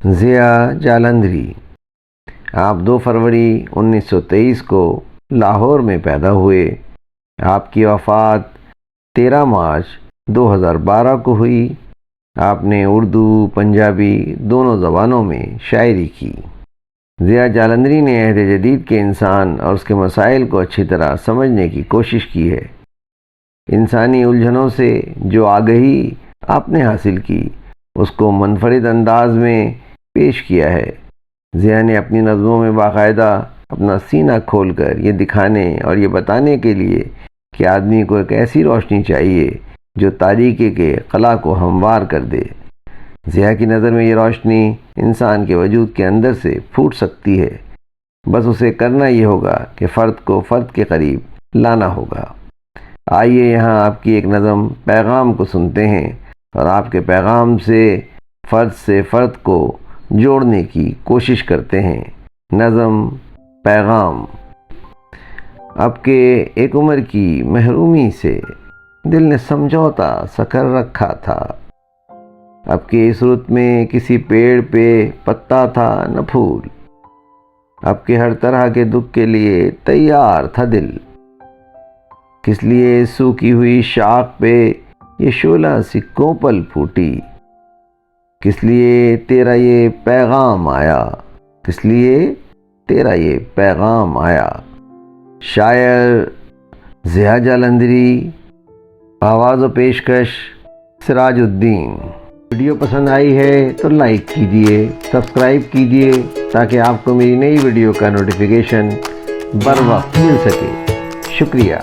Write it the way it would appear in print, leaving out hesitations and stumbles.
ضیاء جالندھری، آپ 2 فروری 1923 کو لاہور میں پیدا ہوئے۔ آپ کی وفات 13 مارچ 2012 کو ہوئی۔ آپ نے اردو پنجابی دونوں زبانوں میں شاعری کی۔ ضیاء جالندھری نے عہد جدید کے انسان اور اس کے مسائل کو اچھی طرح سمجھنے کی کوشش کی ہے۔ انسانی الجھنوں سے جو آگہی آپ نے حاصل کی، اس کو منفرد انداز میں پیش کیا ہے۔ ضیاء نے اپنی نظموں میں باقاعدہ اپنا سینہ کھول کر یہ دکھانے اور یہ بتانے کے لیے کہ آدمی کو ایک ایسی روشنی چاہیے جو تاریکی کے قلعہ کو ہموار کر دے۔ ضیاء کی نظر میں یہ روشنی انسان کے وجود کے اندر سے پھوٹ سکتی ہے، بس اسے کرنا یہ ہوگا کہ فرد کو فرد کے قریب لانا ہوگا۔ آئیے یہاں آپ کی ایک نظم پیغام کو سنتے ہیں اور آپ کے پیغام سے فرد کو جوڑنے کی کوشش کرتے ہیں۔ نظم پیغام۔ اب کے ایک عمر کی محرومی سے دل نے سمجھوتا سا کر رکھا تھا۔ اب کے اس رت میں کسی پیڑ پہ پتا تھا نہ پھول۔ اب کے ہر طرح کے دکھ کے لیے تیار تھا دل۔ کس لیے سوکھی ہوئی شاخ پہ یہ شعلہ سی کوپل پھوٹی؟ کس لیے تیرا یہ پیغام آیا؟ کس لیے تیرا یہ پیغام آیا؟ شاعر ضیاء جالندھری، آواز و پیشکش سراج الدین۔ ویڈیو پسند آئی ہے تو لائک کیجئے، سبسکرائب کیجئے تاکہ آپ کو میری نئی ویڈیو کا نوٹیفیکیشن بر وقت مل سکے۔ شکریہ۔